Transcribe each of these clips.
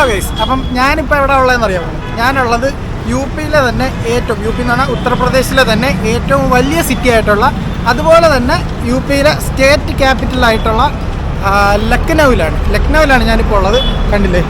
Guys, അപ്പം ഞാനിപ്പോൾ എവിടെ ഉള്ളതെന്ന് അറിയാമോ? ഞാനുള്ളത് യു പിയിലെ തന്നെ ഏറ്റവും, യു പി എന്ന് പറഞ്ഞാൽ ഉത്തർപ്രദേശിലെ തന്നെ ഏറ്റവും വലിയ സിറ്റി ആയിട്ടുള്ള, അതുപോലെ തന്നെ യു പിയിലെ സ്റ്റേറ്റ് ക്യാപിറ്റലായിട്ടുള്ള ലക്നൗവിലാണ് ഞാനിപ്പോൾ ഉള്ളത്. കണ്ടില്ലേ?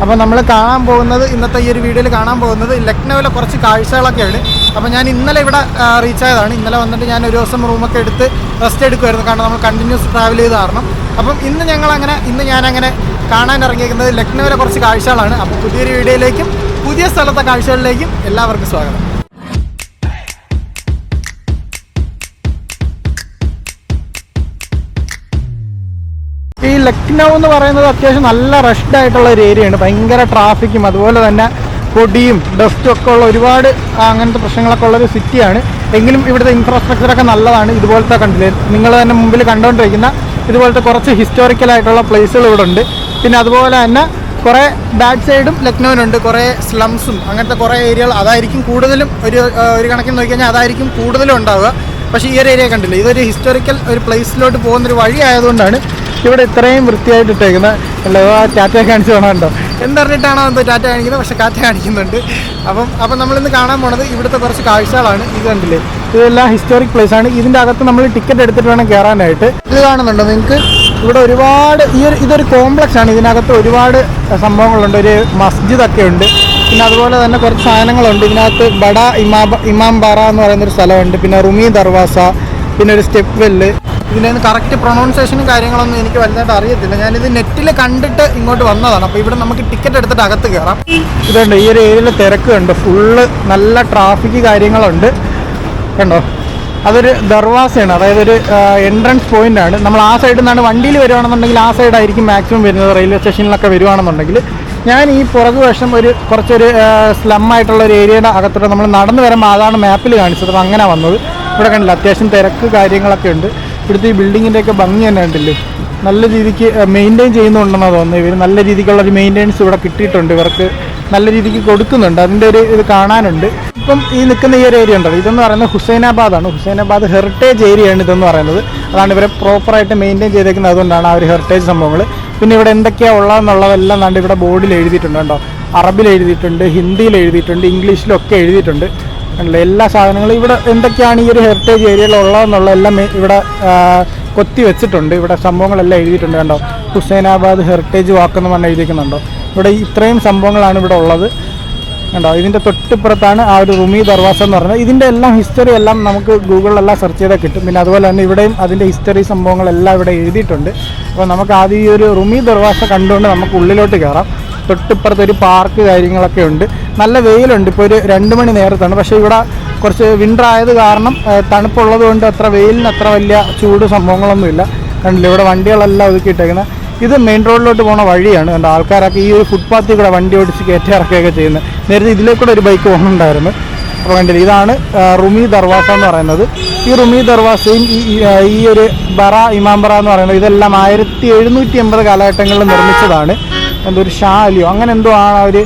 അപ്പോൾ നമ്മൾ കാണാൻ പോകുന്നത്, ഇന്നത്തെ ഈ ഒരു വീഡിയോയിൽ കാണാൻ പോകുന്നത് ലക്നൗവിലെ കുറച്ച് കാഴ്ചകളൊക്കെയാണ്. അപ്പോൾ ഞാൻ ഇന്നലെ ഇവിടെ റീച്ച് ആയതാണ്. ഇന്നലെ വന്നിട്ട് ഞാൻ ഒരു ദിവസം റൂമൊക്കെ എടുത്ത് റെസ്റ്റ് എടുക്കുമായിരുന്നു, കാരണം നമ്മൾ കണ്ടിന്യൂസ് ട്രാവൽ ചെയ്ത് കാരണം. അപ്പം ഇന്ന് ഞാനങ്ങനെ കാണാൻ ഇറങ്ങിയിരിക്കുന്നത് ലക്നൗവിലെ കുറച്ച് കാഴ്ചകളാണ്. അപ്പോൾ പുതിയൊരു വീഡിയോയിലേക്കും പുതിയ സ്ഥലത്തെ കാഴ്ചകളിലേക്കും എല്ലാവർക്കും സ്വാഗതം. ഈ ലക്നൗ എന്ന് പറയുന്നത് അത്യാവശ്യം നല്ല റഷ്ഡ് ആയിട്ടുള്ള ഒരു ഏരിയയാണ്. ഭയങ്കര ട്രാഫിക്കും അതുപോലെ തന്നെ പൊടിയും ഡസ്റ്റും ഒക്കെ ഉള്ള ഒരുപാട് അങ്ങനത്തെ പ്രശ്നങ്ങളൊക്കെ ഉള്ളൊരു സിറ്റിയാണ്. എങ്കിലും ഇവിടുത്തെ ഇൻഫ്രാസ്ട്രക്ചറൊക്കെ നല്ലതാണ്. ഇതുപോലത്തെ കണ്ടില്ലേ, നിങ്ങൾ തന്നെ മുമ്പിൽ കണ്ടുകൊണ്ടിരിക്കുന്ന ഇതുപോലത്തെ കുറച്ച് ഹിസ്റ്റോറിക്കലായിട്ടുള്ള പ്ലേസുകൾ ഇവിടെ ഉണ്ട്. പിന്നെ അതുപോലെ തന്നെ കുറേ ബാഡ് സൈഡും ലക്നൗവിനുണ്ട്, കുറേ സ്ലംസും അങ്ങനത്തെ കുറേ ഏരിയകൾ. അതായിരിക്കും കൂടുതലും ഒരു കണക്കിന് നോക്കിക്കഴിഞ്ഞാൽ അതായിരിക്കും കൂടുതലും ഉണ്ടാവുക. പക്ഷേ ഈ ഒരു ഏരിയ കണ്ടില്ലേ, ഇതൊരു ഹിസ്റ്റോറിക്കൽ ഒരു പ്ലേസിലോട്ട് പോകുന്നൊരു വഴി ആയതുകൊണ്ടാണ് ഇവിടെ ഇത്രയും വൃത്തിയായിട്ട് ഇട്ടേക്കുന്നത്. അല്ല, ടാറ്റ കാണിച്ച് കാണാനുണ്ടോ? എന്തറിഞ്ഞിട്ടാണോ എന്തോ ടാറ്റ കാണിക്കുന്നത്, പക്ഷേ ടാറ്റ കാണിക്കുന്നുണ്ട്. അപ്പം നമ്മളിന്ന് കാണാൻ പോണത് ഇവിടുത്തെ കുറച്ച് കാഴ്ചകളാണ്. ഇത് കണ്ടില്ലേ, ഇതെല്ലാം ഹിസ്റ്റോറിക് പ്ലേസാണ്. ഇതിൻ്റെ അകത്ത് നമ്മൾ ടിക്കറ്റ് എടുത്തിട്ട് വേണം കയറാനായിട്ട്. ഇത് കാണുന്നുണ്ടോ നിങ്ങൾക്ക്? ഇവിടെ ഒരുപാട് ഇതൊരു കോംപ്ലക്സ് ആണ്. ഇതിനകത്ത് ഒരുപാട് സംഭവങ്ങളുണ്ട്. ഒരു മസ്ജിദൊക്കെ ഉണ്ട്. പിന്നെ അതുപോലെ തന്നെ കുറച്ച് സാധനങ്ങളുണ്ട്. ഇതിനകത്ത് ബഡ ഇമാം ബാറ എന്ന് പറയുന്നൊരു സ്ഥലമുണ്ട്. പിന്നെ റുമി ദർവാസ, പിന്നെ ഒരു സ്റ്റെപ്പ് വെല്ല്. ഇതിന് കറക്റ്റ് പ്രൊണൗൺസിയേഷനും കാര്യങ്ങളൊന്നും എനിക്ക് വലുതായിട്ട് അറിയത്തില്ല. ഞാനിത് നെറ്റിൽ കണ്ടിട്ട് ഇങ്ങോട്ട് വന്നതാണ്. അപ്പോൾ ഇവിടെ നമുക്ക് ടിക്കറ്റ് എടുത്തിട്ട് അകത്ത് കയറാം. ഇതുണ്ട്, ഈ ഒരു ഏരിയയിൽ തിരക്ക് ഉണ്ട്. ഫുള്ള് നല്ല ട്രാഫിക് കാര്യങ്ങളുണ്ട്. കണ്ടോ, അതൊരു ദർവാസയാണ്, അതായത് ഒരു എൻട്രൻസ് പോയിന്റ് ആണ്. നമ്മൾ ആ സൈഡിൽ നിന്നാണ് വണ്ടിയിൽ വരുവാണെന്നുണ്ടെങ്കിൽ ആ സൈഡായിരിക്കും മാക്സിമം വരുന്നത്, റെയിൽവേ സ്റ്റേഷനിലൊക്കെ വരുവാണെന്നുണ്ടെങ്കിൽ. ഞാൻ ഈ പുറകു വശം കുറച്ചൊരു സ്ലം ആയിട്ടുള്ള ഒരു ഏരിയയുടെ അകത്തോട്ട് നമ്മൾ നടന്നു വരുമ്പോൾ അതാണ് മാപ്പിൽ കാണിച്ചത്. അപ്പോൾ അങ്ങനെ വന്നത്. ഇവിടെ കണ്ടില്ല, അത്യാവശ്യം തിരക്ക് കാര്യങ്ങളൊക്കെ ഉണ്ട്. ഇവിടുത്തെ ഈ ബിൽഡിങ്ങിൻ്റെയൊക്കെ ഭംഗി തന്നെ ഉണ്ടല്ലേ, നല്ല രീതിക്ക് മെയിൻറ്റെയിൻ ചെയ്യുന്നുണ്ടെന്നാണ് തോന്നുന്നത്. ഇവർ നല്ല രീതിക്കുള്ളൊരു മെയിൻ്റെനൻസ് ഇവിടെ കിട്ടിയിട്ടുണ്ട്, ഇവർക്ക് നല്ല രീതിക്ക് കൊടുക്കുന്നുണ്ട്. അതിൻ്റെ ഒരു ഇത് കാണാനുണ്ട്. ഇപ്പം ഈ നിൽക്കുന്ന ഈ ഒരു ഏരിയ ഉണ്ടല്ലോ, ഇതെന്ന് പറയുന്നത് ഹുസൈനാബാദാണ്. ഹുസൈനാബാദ് ഹെറിറ്റേജ് ഏരിയയാണ് ഇതെന്ന് പറയുന്നത്. അതാണ് ഇവരെ പ്രോപ്പറായിട്ട് മെയിൻറ്റെയിൻ ചെയ്തേക്കുന്നത്. അതുകൊണ്ടാണ് ആ ഒരു ഹെറിറ്റേജ് സംഭവങ്ങൾ. പിന്നെ ഇവിടെ എന്തൊക്കെയാണ് ഉള്ളതെന്നുള്ളതെല്ലാം കണ്ട് ഇവിടെ ബോർഡിൽ എഴുതിയിട്ടുണ്ട് കേട്ടോ. അറബിൽ എഴുതിയിട്ടുണ്ട്, ഹിന്ദിയിൽ എഴുതിയിട്ടുണ്ട്, ഇംഗ്ലീഷിലൊക്കെ എഴുതിയിട്ടുണ്ട്. അല്ല, എല്ലാ സാധനങ്ങളും ഇവിടെ എന്തൊക്കെയാണ് ഈ ഒരു ഹെറിറ്റേജ് ഏരിയയിൽ ഉള്ളതെന്നുള്ളതെല്ലാം ഇവിടെ കൊത്തി വെച്ചിട്ടുണ്ട്. ഇവിടെ സംഭവങ്ങളെല്ലാം എഴുതിയിട്ടുണ്ട് കണ്ടോ. ഹുസൈനാബാദ് ഹെറിറ്റേജ് വാക്കെന്ന് പറഞ്ഞ് എഴുതിക്കുന്നുണ്ടോ. ഇവിടെ ഇത്രയും സംഭവങ്ങളാണ് ഇവിടെ ഉള്ളത് കണ്ടോ. ഇതിൻ്റെ തൊട്ടിപ്പുറത്താണ് ആ ഒരു റുമി ദർവാസ എന്ന് പറയുന്നത്. ഇതിൻ്റെ എല്ലാം ഹിസ്റ്ററി എല്ലാം നമുക്ക് ഗൂഗിളിലെല്ലാം സെർച്ച് ചെയ്താൽ കിട്ടും. പിന്നെ അതുപോലെ തന്നെ ഇവിടെയും അതിൻ്റെ ഹിസ്റ്ററി സംഭവങ്ങളെല്ലാം ഇവിടെ എഴുതിയിട്ടുണ്ട്. അപ്പോൾ നമുക്ക് ആദ്യം ഈ ഒരു റുമി ദർവാസ കണ്ടുകൊണ്ട് നമുക്ക് ഉള്ളിലോട്ട് കയറാം. തൊട്ടിപ്പുറത്ത് ഒരു പാർക്ക് കാര്യങ്ങളൊക്കെ ഉണ്ട്. നല്ല വെയിലുണ്ട്, ഇപ്പോൾ ഒരു 2 മണി നേരത്താണ്. പക്ഷേ ഇവിടെ കുറച്ച് വിൻ്റർ ആയത് കാരണം തണുപ്പുള്ളത് കൊണ്ട് അത്ര വെയിലിന് അത്ര വലിയ ചൂട് സംഭവങ്ങളൊന്നുമില്ല. കണ്ടില്ല, ഇവിടെ വണ്ടികളെല്ലാം ഒതുക്കിയിട്ടേക്കുന്നത്. ഇത് മെയിൻ റോഡിലോട്ട് പോകുന്ന വഴിയാണ്. കണ്ട, ആൾക്കാരൊക്കെ ഈ ഒരു ഫുട്പാത്തിൽ കൂടെ വണ്ടി ഓടിച്ച് കയറ്റി ഇറക്കുകയൊക്കെ ചെയ്യുന്നത്. നേരത്തെ ഇതിലേക്കൂടെ ഒരു ബൈക്ക് പോകുന്നുണ്ടായിരുന്നു. അപ്പോൾ കണ്ടില്ല, ഇതാണ് റുമി ദർവാസ എന്ന് പറയുന്നത്. ഈ റുമി ദർവാസയും ഈ ഒരു ബറ ഇമാം ബറ എന്ന് പറയുന്നത് ഇതെല്ലാം 1780 കാലഘട്ടങ്ങളിൽ നിർമ്മിച്ചതാണ്. എന്തോ ഒരു ഷാ അലിയോ അങ്ങനെ എന്തോ ആണ് ഒരു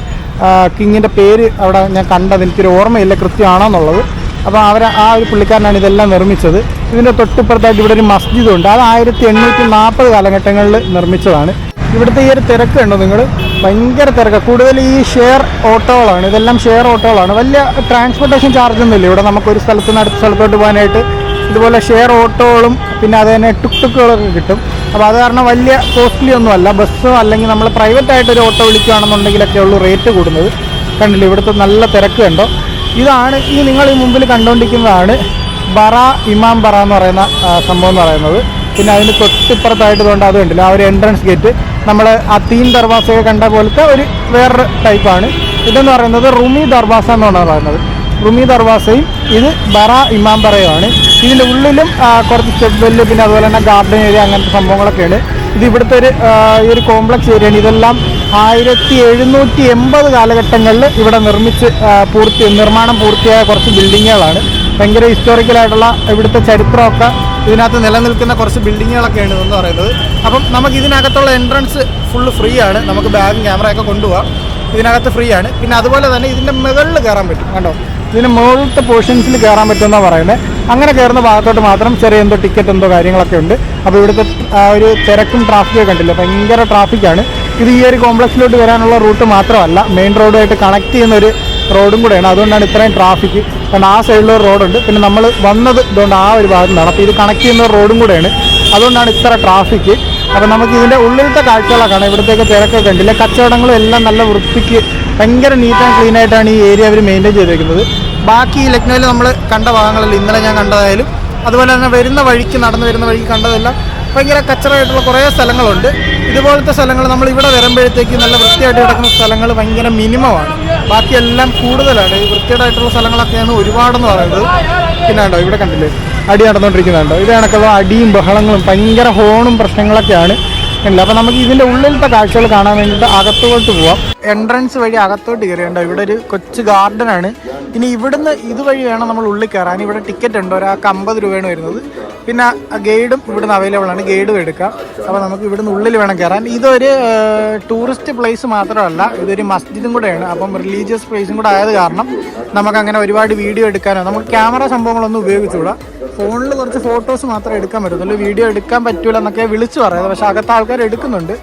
കിങ്ങിൻ്റെ പേര് അവിടെ ഞാൻ കണ്ടത്. എനിക്കൊരു ഓർമ്മയില്ല കൃത്യമാണോ എന്നുള്ളത്. അപ്പോൾ ആ ഒരു പുള്ളിക്കാരനാണ് ഇതെല്ലാം നിർമ്മിച്ചത്. ഇതിൻ്റെ തൊട്ടിപ്പുറത്തായിട്ട് ഇവിടെ ഒരു മസ്ജിദുണ്ട്. അത് 1840 കാലഘട്ടങ്ങളിൽ നിർമ്മിച്ചതാണ്. ഇവിടുത്തെ ഈ ഒരു തിരക്ക് ഉണ്ടോ നിങ്ങൾ? ഭയങ്കര തിരക്ക്. കൂടുതൽ ഈ ഷെയർ ഓട്ടോകളാണ്. ഇതെല്ലാം ഷെയർ ഓട്ടോകളാണ്. വലിയ ട്രാൻസ്പോർട്ടേഷൻ ചാർജ് ഒന്നുമില്ല ഇവിടെ. നമുക്കൊരു സ്ഥലത്ത് നിന്ന് അടുത്ത സ്ഥലത്തോട്ട് പോകാനായിട്ട് ഇതുപോലെ ഷെയർ ഓട്ടോകളും പിന്നെ അത് തന്നെ ടുക്ടുക്കുകളൊക്കെ കിട്ടും. അപ്പോൾ അത് കാരണം വലിയ കോസ്റ്റ്ലി ഒന്നുമല്ല. ബസ്സോ അല്ലെങ്കിൽ നമ്മൾ പ്രൈവറ്റായിട്ടൊരു ഓട്ടോ വിളിക്കുകയാണെന്നുണ്ടെങ്കിലൊക്കെ ഉള്ളൂ റേറ്റ് കൂടുന്നത്. കണ്ടില്ല, ഇവിടുത്തെ നല്ല തിരക്ക് കണ്ടോ. ഇതാണ് നിങ്ങൾ ഈ മുമ്പിൽ കണ്ടുകൊണ്ടിരിക്കുന്നതാണ് ബറ ഇമാം ബറ എന്ന് പറയുന്ന സംഭവം എന്ന് പറയുന്നത്. പിന്നെ അതിന് തൊട്ടിപ്പുറത്തായിട്ട് കൊണ്ട് അത് കണ്ടില്ല, ആ ഒരു എൻട്രൻസ് ഗേറ്റ് നമ്മൾ ആ തീൻ ദർവാസയൊക്കെ കണ്ട പോലത്തെ ഒരു വേറൊരു ടൈപ്പാണ്. ഇതെന്ന് പറയുന്നത് റുമി ദർവാസ എന്നാണ് പറയുന്നത്. റുമി ദർവാസയും ഇത് ബറ ഇമാം ബറയുമാണ്. ഇതിൻ്റെ ഉള്ളിലും കുറച്ച് സ്റ്റെപ്പ് വെല്ല് പിന്നെ അതുപോലെ തന്നെ ഗാർഡൻ ഏരിയ അങ്ങനത്തെ സംഭവങ്ങളൊക്കെയാണ്. ഇത് ഇവിടുത്തെ ഒരു കോംപ്ലക്സ് ഏരിയയാണ്. ഇതെല്ലാം 1780 കാലഘട്ടങ്ങളിൽ ഇവിടെ നിർമ്മാണം പൂർത്തിയായ കുറച്ച് ബിൽഡിങ്ങുകളാണ്. ഭയങ്കര ഹിസ്റ്റോറിക്കലായിട്ടുള്ള ഇവിടുത്തെ ചരിത്രമൊക്കെ ഇതിനകത്ത് നിലനിൽക്കുന്ന കുറച്ച് ബിൽഡിങ്ങുകളൊക്കെയാണ് ഇതെന്ന് പറയുന്നത്. അപ്പം നമുക്ക് ഇതിനകത്തുള്ള എൻട്രൻസ് ഫുള്ള് ഫ്രീ ആണ്. നമുക്ക് ബാഗും ക്യാമറയൊക്കെ കൊണ്ടുപോകാം. ഇതിനകത്ത് ഫ്രീ ആണ്. പിന്നെ അതുപോലെ തന്നെ ഇതിൻ്റെ മുകളിൽ കയറാൻ പറ്റും കണ്ടോ. ഇതിന് മുകളിലത്തെ പോർഷൻസിൽ കയറാൻ പറ്റുമെന്നാണ് പറയുന്നത്. അങ്ങനെ കയറുന്ന ഭാഗത്തോട്ട് മാത്രം ചെറിയ എന്തോ ടിക്കറ്റ് എന്തോ കാര്യങ്ങളൊക്കെ ഉണ്ട്. അപ്പോൾ ഇവിടുത്തെ ഒരു തിരക്കും ട്രാഫിക്കൊക്കെ കണ്ടില്ല, ഭയങ്കര ട്രാഫിക്കാണ്. ഇത് ഈ ഒരു കോംപ്ലക്സിലോട്ട് വരാനുള്ള റൂട്ട് മാത്രമല്ല, മെയിൻ റോഡുമായിട്ട് കണക്ട് ചെയ്യുന്ന ഒരു റോഡും കൂടെയാണ്. അതുകൊണ്ടാണ് ഇത്രയും ട്രാഫിക്. കാരണം ആ സൈഡിലൊരു റോഡുണ്ട്, പിന്നെ നമ്മൾ വന്നത് ഇതുകൊണ്ട് ആ ഒരു ഭാഗത്ത് നിന്നാണ്. അപ്പോൾ ഇത് കണക്ട് ചെയ്യുന്ന റോഡും കൂടെയാണ്, അതുകൊണ്ടാണ് ഇത്ര ട്രാഫിക്. അപ്പോൾ നമുക്ക് ഇതിൻ്റെ ഉള്ളിലത്തെ കാഴ്ചകളൊക്കെ കാണാം. ഇവിടത്തേക്ക് തിരക്കൊക്കെ ഉണ്ടില്ല, കച്ചവടങ്ങളും എല്ലാം നല്ല വൃത്തിക്ക് ഭയങ്കര നീറ്റ് ആൻഡ് ക്ലീൻ ആയിട്ടാണ് ഈ ഏരിയ അവർ മെയിൻറ്റെയിൻ ചെയ്തേക്കുന്നത്. ബാക്കി ലക്നൗവിൽ നമ്മൾ കണ്ട ഭാഗങ്ങളിൽ ഇന്നലെ ഞാൻ കണ്ടതായാലും അതുപോലെ തന്നെ നടന്നു വരുന്ന വഴിക്ക് കണ്ടതെല്ലാം ഭയങ്കര കച്ചറായിട്ടുള്ള കുറേ സ്ഥലങ്ങളുണ്ട്. ഇതുപോലത്തെ സ്ഥലങ്ങൾ നമ്മൾ ഇവിടെ വരുമ്പോഴത്തേക്ക് നല്ല വൃത്തിയായിട്ട് കിടക്കുന്ന സ്ഥലങ്ങൾ ഭയങ്കര മിനിമമാണ്, ബാക്കിയെല്ലാം കൂടുതലാണ്. ഈ വൃത്തിയായിട്ടുള്ള സ്ഥലങ്ങളൊക്കെയാണ് ഒരുപാടെന്ന് പറയുന്നത്. പിന്നെ ഉണ്ടോ ഇവിടെ കണ്ടില്ലേ അടി നടന്നുകൊണ്ടിരിക്കുന്നുണ്ടോ, ഇത് കണക്കുള്ള അടിയും ബഹളങ്ങളും ഭയങ്കര ഹോണും പ്രശ്നങ്ങളൊക്കെയാണ് ഇല്ല. അപ്പോൾ നമുക്ക് ഇതിൻ്റെ ഉള്ളിലത്തെ കാഴ്ചകൾ കാണാൻ വേണ്ടിയിട്ട് അകത്തോട്ട് പോവാം. എൻട്രൻസ് വഴി അകത്തോട്ട് കയറിയുണ്ടോ, ഇവിടെ ഒരു കൊച്ചു ഗാർഡനാണ്. ഇനി ഇവിടുന്ന് ഇതുവഴി വേണം നമ്മൾ ഉള്ളിൽ കയറാൻ. ഇവിടെ ടിക്കറ്റ് ഉണ്ട്, ഒരാൾക്ക് 50 രൂപയാണ് വരുന്നത്. പിന്നെ ഗൈഡും ഇവിടുന്ന് അവൈലബിൾ ആണ്, ഗൈഡും എടുക്കാം. അപ്പോൾ നമുക്ക് ഇവിടുന്ന് ഉള്ളിൽ വേണം കയറാൻ. ഇതൊരു ടൂറിസ്റ്റ് പ്ലേസ് മാത്രമല്ല, ഇതൊരു മസ്ജിദും കൂടെയാണ്. അപ്പം റിലീജിയസ് പ്ലേസും കൂടെ ആയത് കാരണം നമുക്കങ്ങനെ ഒരുപാട് വീഡിയോ എടുക്കാനോ നമുക്ക് ക്യാമറ സംഭവങ്ങളൊന്നും ഉപയോഗിച്ചുകൂടാ. ഫോണിൽ കുറച്ച് ഫോട്ടോസ് മാത്രമേ എടുക്കാൻ പറ്റത്തുള്ളൂ, വീഡിയോ എടുക്കാൻ പറ്റൂല എന്നൊക്കെ വിളിച്ച് പറയുന്നത്. പക്ഷേ അകത്ത് ആൾക്കാർ എടുക്കുന്നുണ്ട്.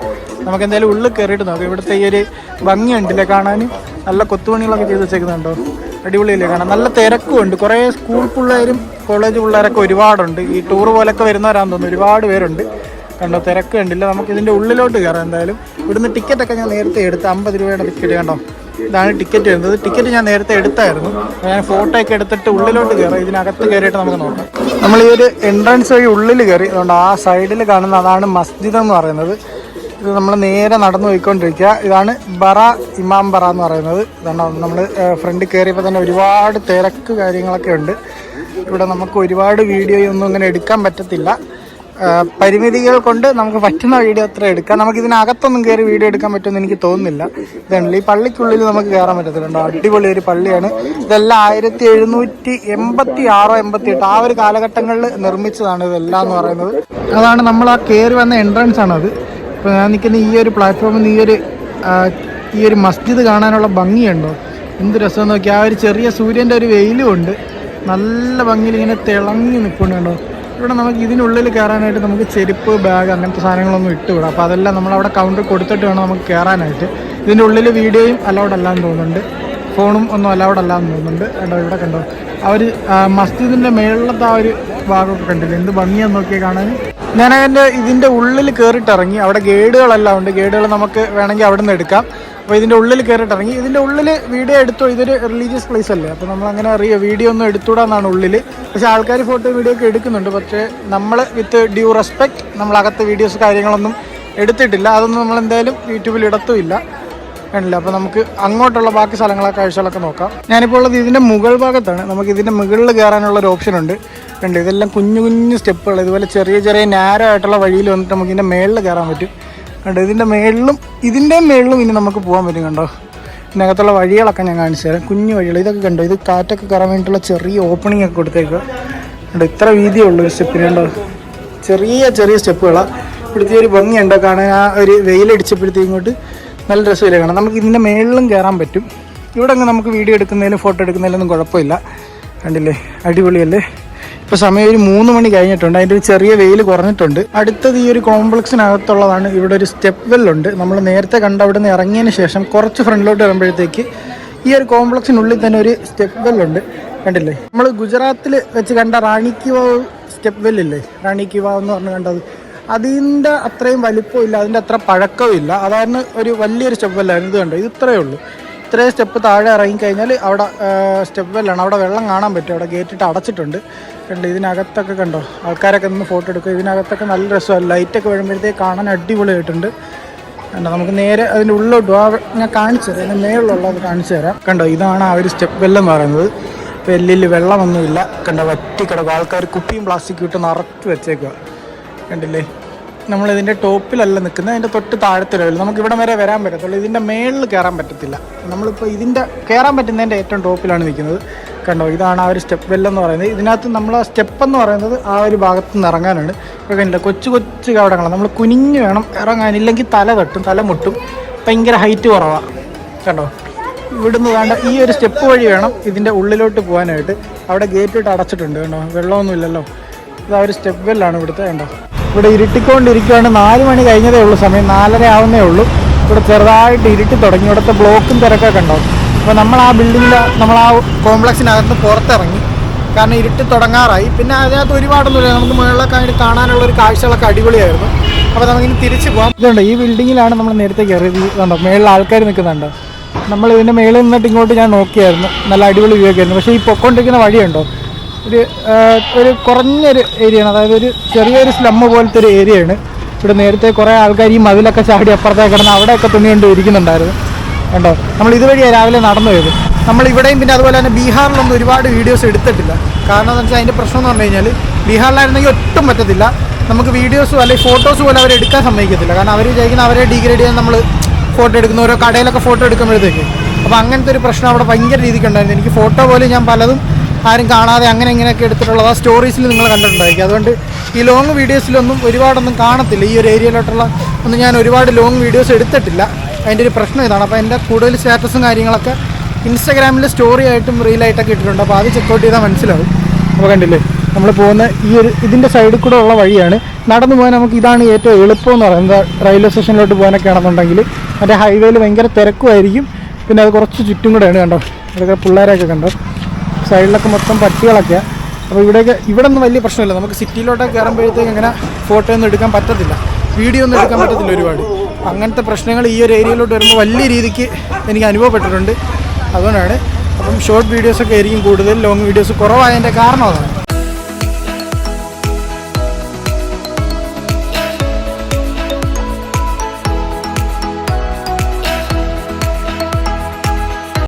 നമുക്ക് എന്തായാലും ഉള്ളിൽ കയറിയിട്ട് നോക്കാം. ഇവിടുത്തെ ഈ ഒരു ഭംഗിയുണ്ടല്ലേ കാണാൻ, നല്ല കൊത്തുപണികളൊക്കെ ചെയ്ത് വെച്ചേക്കുന്നുണ്ടോ, അടിപൊളിയില്ലേ കാണാൻ. നല്ല തിരക്കുമുണ്ട്, കുറേ സ്കൂൾ പിള്ളേരും കോളേജ് പിള്ളേരൊക്കെ ഒരുപാടുണ്ട്. ഈ ടൂർ പോലൊക്കെ വരുന്നവരാണെന്ന് തോന്നുന്നു, ഒരുപാട് പേരുണ്ട്. കണ്ടോ തിരക്ക് കണ്ടില്ല. നമുക്ക് ഇതിൻ്റെ ഉള്ളിലോട്ട് കയറാം. എന്തായാലും ഇവിടുന്ന് ടിക്കറ്റൊക്കെ ഞാൻ നേരത്തെ എടുത്ത് 50 രൂപയുടെ ടിക്കറ്റ് കണ്ടോ, ഇതാണ് ടിക്കറ്റ് വരുന്നത്. ടിക്കറ്റ് ഞാൻ നേരത്തെ എടുത്തായിരുന്നു, ഞാൻ ഫോട്ടോ ഒക്കെ എടുത്തിട്ട് ഉള്ളിലോട്ട് കയറാം. ഇതിനകത്ത് കയറിയിട്ട് നമുക്ക് നോക്കാം. നമ്മൾ ഈ ഒരു എൻട്രൻസ് വഴി ഉള്ളിൽ കയറി. അതുകൊണ്ട് ആ സൈഡിൽ കാണുന്ന അതാണ് മസ്ജിദ് എന്ന് പറയുന്നത്. ഇത് നമ്മൾ നേരെ നടന്നു പോയിക്കൊണ്ടിരിക്കുക. ഇതാണ് ബറ ഇമാം ബറ എന്ന് പറയുന്നത്. ഇതാണ് നമ്മൾ ഫ്രണ്ടിൽ കയറിയപ്പോൾ തന്നെ ഒരുപാട് തിരക്ക് കാര്യങ്ങളൊക്കെ ഉണ്ട്. ഇവിടെ നമുക്ക് ഒരുപാട് വീഡിയോ ഒന്നും ഇങ്ങനെ എടുക്കാൻ പറ്റത്തില്ല, പരിമിതികൾ കൊണ്ട് നമുക്ക് പറ്റുന്ന വീഡിയോ അത്ര എടുക്കാം. നമുക്ക് ഇതിനകത്തൊന്നും കയറി വീഡിയോ എടുക്കാൻ പറ്റുമെന്ന് എനിക്ക് തോന്നുന്നില്ല. ഇതാണല്ലോ ഈ പള്ളിക്കുള്ളിൽ നമുക്ക് കയറാൻ പറ്റത്തില്ല. അടിപൊളി ഒരു പള്ളിയാണ്. ഇതെല്ലാം 1786 88 ആ ഒരു കാലഘട്ടങ്ങളിൽ നിർമ്മിച്ചതാണ് ഇതെല്ലാം എന്ന് പറയുന്നത്. അതാണ് നമ്മൾ ആ കയറി വന്ന എൻട്രൻസ് ആണത്. ഇപ്പോൾ ഞാൻ നിൽക്കുന്ന ഈ ഒരു പ്ലാറ്റ്ഫോമിൽ നിന്ന് ഈ ഒരു മസ്ജിദ് കാണാനുള്ള ഭംഗിയുണ്ടോ, എന്ത് രസം നോക്കി. ആ ഒരു ചെറിയ സൂര്യൻ്റെ ഒരു വെയിലും ഉണ്ട്, നല്ല ഭംഗിയിൽ ഇങ്ങനെ തിളങ്ങി നിൽക്കുന്നുണ്ടോ. ഇവിടെ നമുക്ക് ഇതിനുള്ളിൽ കയറാനായിട്ട് നമുക്ക് ചെരുപ്പ്, ബാഗ് അങ്ങനത്തെ സാധനങ്ങളൊന്നും ഇട്ടുവിടാം. അപ്പോൾ അതെല്ലാം നമ്മളവിടെ കൗണ്ടർ കൊടുത്തിട്ട് വേണം നമുക്ക് കയറാനായിട്ട്. ഇതിൻ്റെ ഉള്ളിൽ വീഡിയോയും അലൗഡ് അല്ലാന്ന് തോന്നുന്നുണ്ട്, ഫോണും ഒന്നും അലൗഡ് അല്ലാന്ന് തോന്നുന്നുണ്ട്. കണ്ടോ ഇവിടെ കണ്ടോ ആ ഒരു മസ്ജിദിൻ്റെ മേളിലത്തെ ആ ഒരു ഭാഗമൊക്കെ കണ്ടില്ല, എന്ത് ഭംഗിയാന്ന് നോക്കിയാൽ കാണാൻ. ഞാൻ ഇതിൻ്റെ ഉള്ളിൽ കയറിയിട്ടിറങ്ങി. അവിടെ ഗൈഡുകളെല്ലാം ഉണ്ട്, ഗൈഡുകൾ നമുക്ക് വേണമെങ്കിൽ അവിടെ നിന്ന് എടുക്കാം. അപ്പോൾ ഇതിൻ്റെ ഉള്ളിൽ കയറിയിട്ടിറങ്ങി. ഇതിൻ്റെ ഉള്ളിൽ വീഡിയോ എടുത്തോ, ഇതൊരു റിലീജിയസ് പ്ലേസ് അല്ലേ, അപ്പോൾ നമ്മളങ്ങനെ വീഡിയോ ഒന്നും എടുത്തുകൂടാന്നാണ് ഉള്ളിൽ. പക്ഷേ ആൾക്കാർ ഫോട്ടോ വീഡിയോ ഒക്കെ എടുക്കുന്നുണ്ട്. പക്ഷേ നമ്മൾ വിത്ത് ഡ്യൂ റെസ്പെക്റ്റ് നമ്മളകത്ത് വീഡിയോസ് കാര്യങ്ങളൊന്നും എടുത്തിട്ടില്ല. അതൊന്നും നമ്മളെന്തായാലും യൂട്യൂബിൽ ഇടത്തുമില്ല, കണ്ടില്ല. അപ്പോൾ നമുക്ക് അങ്ങോട്ടുള്ള ബാക്കി സ്ഥലങ്ങളൊക്കെ കാഴ്ചകളൊക്കെ നോക്കാം. ഞാനിപ്പോൾ ഉള്ളത് ഇതിൻ്റെ മുകൾ ഭാഗത്താണ്. നമുക്ക് ഇതിൻ്റെ മുകളിൽ കയറാനുള്ള ഒരു ഓപ്ഷൻ ഉണ്ട്. കണ്ടു ഇതെല്ലാം കുഞ്ഞു കുഞ്ഞു സ്റ്റെപ്പുകൾ, ഇതുപോലെ ചെറിയ ചെറിയ നാരോ ആയിട്ടുള്ള വഴിയിൽ വന്നിട്ട് നമുക്ക് ഇതിൻ്റെ മേളിൽ കയറാൻ പറ്റും. കണ്ടോ ഇതിൻ്റെ മേളിലും ഇനി നമുക്ക് പോകാൻ പറ്റും. കണ്ടോ ഇതിനകത്തുള്ള വഴികളൊക്കെ ഞാൻ കാണിച്ചു തരാം, കുഞ്ഞു വഴികൾ. ഇതൊക്കെ കണ്ടോ, ഇത് കാറ്റൊക്കെ കയറാൻ വേണ്ടിയിട്ടുള്ള ചെറിയ ഓപ്പണിംഗ് ഒക്കെ കൊടുത്തേക്കുക. കണ്ടോ ഇത്ര വീതിയുള്ളൂ ഒരു സ്റ്റെപ്പിന്. കണ്ടോ ചെറിയ ചെറിയ സ്റ്റെപ്പുകളാണ്. ഇവിടുത്തെ ഒരു ഭംഗിയുണ്ടോ കാണാൻ. ആ ഒരു വെയിലടിച്ചപ്പോഴത്തേക്ക് ഇങ്ങോട്ട് നല്ല രസമില്ല കാണാം. നമുക്ക് ഇതിൻ്റെ മേളിലും കയറാൻ പറ്റും. ഇവിടെ അങ്ങ് നമുക്ക് വീഡിയോ എടുക്കുന്നതിലും ഫോട്ടോ എടുക്കുന്നതിലൊന്നും കുഴപ്പമില്ല. കണ്ടില്ലേ അടിപൊളിയല്ലേ. ഇപ്പോൾ സമയം ഒരു 3 മണി കഴിഞ്ഞിട്ടുണ്ട്, അതിൻ്റെ ഒരു ചെറിയ വെയിൽ കുറഞ്ഞിട്ടുണ്ട്. അടുത്തത് ഈ ഒരു കോംപ്ലക്സിനകത്തുള്ളതാണ്. ഇവിടെ ഒരു സ്റ്റെപ്പ് വെല്ലുണ്ട്. നമ്മൾ നേരത്തെ കണ്ട അവിടെ നിന്ന് ഇറങ്ങിയതിന് ശേഷം കുറച്ച് ഫ്രണ്ടിലോട്ട് വരുമ്പോഴത്തേക്ക് ഈ ഒരു കോംപ്ലക്സിനുള്ളിൽ തന്നെ ഒരു സ്റ്റെപ്പ് വെല്ലുണ്ട്. കണ്ടില്ലേ നമ്മൾ ഗുജറാത്തിൽ വെച്ച് കണ്ട റാണി കി വാവ് സ്റ്റെപ്പ് വെല്ലില്ലേ, റാണി കി വാവ് എന്ന് പറഞ്ഞ് കണ്ടത്, അതിൻ്റെ അത്രയും വലിപ്പമില്ല, അതിൻ്റെ അത്ര പഴക്കമില്ല. അതായിരുന്നു ഒരു വലിയൊരു സ്റ്റെപ്പ് വെല്ലായിരുന്നു. ഇത് കണ്ടോ ഇത് ഇത്രയേ ഉള്ളൂ. ഇത്രയും സ്റ്റെപ്പ് താഴെ ഇറങ്ങിക്കഴിഞ്ഞാൽ അവിടെ സ്റ്റെപ്പ് വെല്ലാണ്. അവിടെ വെള്ളം കാണാൻ പറ്റും, അവിടെ ഗേറ്റിട്ട് അടച്ചിട്ടുണ്ട്. കണ്ടോ ഇതിനകത്തൊക്കെ കണ്ടോ ആൾക്കാരൊക്കെ നിന്ന് ഫോട്ടോ എടുക്കുക. ഇതിനകത്തൊക്കെ നല്ല രസമാണ്, ലൈറ്റൊക്കെ വരുമ്പോഴത്തേക്ക് കാണാൻ അടിപൊളിയായിട്ടുണ്ട്. കണ്ടോ നമുക്ക് നേരെ അതിൻ്റെ ഉള്ളിലോട്ട് ഞാൻ കാണിച്ചു തരാം, അതിൻ്റെ മേളിലുള്ളത് കാണിച്ചു തരാം. കണ്ടോ ഇതാണ് ആ ഒരു സ്റ്റെപ്പ് വെല്ലെന്ന് പറയുന്നത്. വെല്ലിൽ വെള്ളമൊന്നുമില്ല. കണ്ടോ വറ്റിക്കിടക്കും, ആൾക്കാർ കുപ്പിയും പ്ലാസ്റ്റിക്കും ഇട്ട് നിറച്ച് വെച്ചേക്കുക. കണ്ടില്ലേ നമ്മളിതിൻ്റെ ടോപ്പിലല്ല നിൽക്കുന്നത്, അതിൻ്റെ തൊട്ട് താഴത്തെ ലെവൽ. നമുക്ക് ഇവിടെ വരെ വരാൻ പറ്റത്തുള്ളൂ, ഇതിൻ്റെ മേളിൽ കയറാൻ പറ്റത്തില്ല. നമ്മളിപ്പോൾ ഇതിൻ്റെ കയറാൻ പറ്റുന്നതിൻ്റെ ഏറ്റവും ടോപ്പിലാണ് നിൽക്കുന്നത്. കണ്ടോ ഇതാണ് ആ ഒരു സ്റ്റെപ്പ് വെല്ലെന്ന് പറയുന്നത്. ഇതിനകത്ത് നമ്മൾ സ്റ്റെപ്പ് എന്ന് പറയുന്നത് ആ ഒരു ഭാഗത്ത് നിന്ന് ഇറങ്ങാനാണ്. ഇപ്പോൾ കണ്ടില്ല കൊച്ചു കൊച്ചു കവടങ്ങളാണ്, നമ്മൾ കുനിഞ്ഞ് വേണം ഇറങ്ങാൻ, ഇല്ലെങ്കിൽ തല തട്ടും, തല മുട്ടും, ഭയങ്കര ഹൈറ്റ് കുറവാണ്. കണ്ടോ ഇവിടുന്ന് വേണ്ട ഈ ഒരു സ്റ്റെപ്പ് വഴി വേണം ഇതിൻ്റെ ഉള്ളിലോട്ട് പോകാനായിട്ട്. അവിടെ ഗേറ്റ് ഇട്ട് അടച്ചിട്ടുണ്ട്. കണ്ടോ വെള്ളമൊന്നും ഇല്ലല്ലോ. ഇത് ആ ഒരു സ്റ്റെപ്പ് വെല്ലാണ് ഇവിടുത്തെ. കണ്ടോ ഇവിടെ ഇരുട്ടിക്കൊണ്ടിരിക്കുകയാണ്. 4 മണി കഴിഞ്ഞതേ ഉള്ളൂ, സമയം 4:30 ആവുന്നേ ഉള്ളൂ. ഇവിടെ ചെറുതായിട്ട് ഇരുട്ടി തുടങ്ങി. ഇവിടുത്തെ ബ്ലോക്കും തിരക്കൊക്കെ ഉണ്ടാവും. അപ്പോൾ നമ്മൾ ആ ബിൽഡിങ്ങിൽ നമ്മൾ ആ കോംപ്ലക്സിനകത്ത് പുറത്തിറങ്ങി, കാരണം ഇരുട്ടി തുടങ്ങാറായി. പിന്നെ അതിനകത്ത് ഒരുപാടൊന്നുമില്ല, നമുക്ക് മുകളിലൊക്കെ ആയിട്ട് കാണാനുള്ള ഒരു കാഴ്ചകളൊക്കെ അടിപൊളിയായിരുന്നു. അപ്പോൾ നമുക്കിനി തിരിച്ച് പോകാം. ഇതുണ്ട്, ഈ ബിൽഡിങ്ങിലാണ് നമ്മൾ നേരത്തെ കയറിയത്. ഇതുണ്ടോ മേളിൽ ആൾക്കാർ നിൽക്കുന്നുണ്ടോ? നമ്മൾ ഇതിൻ്റെ മേളിൽ നിന്നിട്ട് ഇങ്ങോട്ട് ഞാൻ നോക്കിയായിരുന്നു, നല്ല അടിപൊളി വ്യൂ ഒക്കെ ആയിരുന്നു. പക്ഷേ ഈ പൊക്കോണ്ടിരിക്കുന്ന വഴിയുണ്ടോ, ഒരു കുറഞ്ഞൊരു ഏരിയയാണ്, അതായത് ഒരു ചെറിയൊരു സ്ലമ്മ് പോലത്തെ ഒരു ഏരിയയാണ്. ഇവിടെ നേരത്തെ കുറേ ആൾക്കാർ ഈ മതിലൊക്കെ ചാടി അപ്പുറത്തേക്ക് കിടന്ന് അവിടെയൊക്കെ തുണി കൊണ്ട് ഇരിക്കുന്നുണ്ടായിരുന്നു കണ്ടോ. നമ്മൾ ഇതുവഴിയാണ് രാവിലെ നടന്നു പോയത്. നമ്മൾ ഇവിടെയും പിന്നെ അതുപോലെ തന്നെ ബീഹാറിലൊന്നും ഒരുപാട് വീഡിയോസ് എടുത്തിട്ടില്ല. കാരണം എന്ന് വെച്ചാൽ അതിൻ്റെ പ്രശ്നം എന്ന് പറഞ്ഞു കഴിഞ്ഞാൽ ബീഹാറിലായിരുന്നെങ്കിൽ ഒട്ടും പറ്റത്തില്ല, നമുക്ക് വീഡിയോസും അല്ലെങ്കിൽ ഫോട്ടോസ് പോലും അവർ എടുക്കാൻ സമ്മതിക്കത്തില്ല. കാരണം അവർ വിചാരിക്കുന്ന അവരെ ഡിഗ്രേഡ് ചെയ്യാൻ നമ്മൾ ഫോട്ടോ എടുക്കുന്ന ഓരോ കടയിലൊക്കെ ഫോട്ടോ എടുക്കുമ്പോഴത്തേക്ക്. അപ്പോൾ അങ്ങനത്തെ ഒരു പ്രശ്നം അവിടെ ഭയങ്കര രീതിക്ക് ഉണ്ടായിരുന്നു. എനിക്ക് ഫോട്ടോ പോലും ഞാൻ പലതും ആരും കാണാതെ അങ്ങനെ ഇങ്ങനെയൊക്കെ എടുത്തിട്ടുള്ളത് ആ സ്റ്റോറീസിൽ നിങ്ങൾ കണ്ടിട്ടുണ്ടായിരിക്കും. അതുകൊണ്ട് ഈ ലോങ് വീഡിയോസിലൊന്നും ഒരുപാടൊന്നും കാണത്തില്ല. ഈ ഒരു ഏരിയയിലോട്ടുള്ള ഒന്നും ഞാൻ ഒരുപാട് ലോങ് വീഡിയോസ് എടുത്തിട്ടില്ല. അതിൻ്റെ ഒരു പ്രശ്നം ഇതാണ്. അപ്പോൾ എൻ്റെ കൂടുതൽ സ്റ്റാറ്റസും കാര്യങ്ങളൊക്കെ ഇൻസ്റ്റാഗ്രാമിൽ സ്റ്റോറി ആയിട്ടും റീലായിട്ടൊക്കെ ഇട്ടിട്ടുണ്ട്. അപ്പോൾ അത് ചെക്കൗട്ട് ചെയ്താൽ മനസ്സിലാവും. അപ്പോൾ കണ്ടില്ലേ, നമ്മൾ പോകുന്ന ഇതിൻ്റെ സൈഡിൽ കൂടെ ഉള്ള വഴിയാണ്. നടന്നു പോകാൻ നമുക്ക് ഇതാണ് ഏറ്റവും എളുപ്പം എന്ന് പറയുന്നത്. റെയിൽവേ സ്റ്റേഷനിലോട്ട് പോകാനൊക്കെ ആണെന്നുണ്ടെങ്കിൽ മറ്റേ ഹൈവേയിൽ ഭയങ്കര തിരക്കുമായിരിക്കും. പിന്നെ അത് കുറച്ച് ചുറ്റും കൂടെയാണ് കണ്ടോ, ഇതൊക്കെ പിള്ളേരൊക്കെ കണ്ടോ, സൈഡിലൊക്കെ മൊത്തം പട്ടികളൊക്കെയാണ്. അപ്പോൾ ഇവിടെ ഒന്നും വലിയ പ്രശ്നമില്ല. നമുക്ക് സിറ്റിയിലോട്ടൊക്കെ കയറുമ്പോഴത്തേക്ക് അങ്ങനെ ഫോട്ടോ ഒന്നും എടുക്കാൻ പറ്റത്തില്ല, വീഡിയോ ഒന്നും എടുക്കാൻ പറ്റത്തില്ല ഒരുപാട്. അങ്ങനത്തെ പ്രശ്നങ്ങൾ ഈ ഒരു ഏരിയയിലോട്ട് വരുമ്പോൾ വലിയ രീതിക്ക് എനിക്ക് അനുഭവപ്പെട്ടിട്ടുണ്ട്. അതുകൊണ്ടാണ് അപ്പം ഷോർട്ട് വീഡിയോസൊക്കെ ആയിരിക്കും കൂടുതൽ, ലോങ് വീഡിയോസ് കുറവായതിൻ്റെ കാരണം അതാണ്.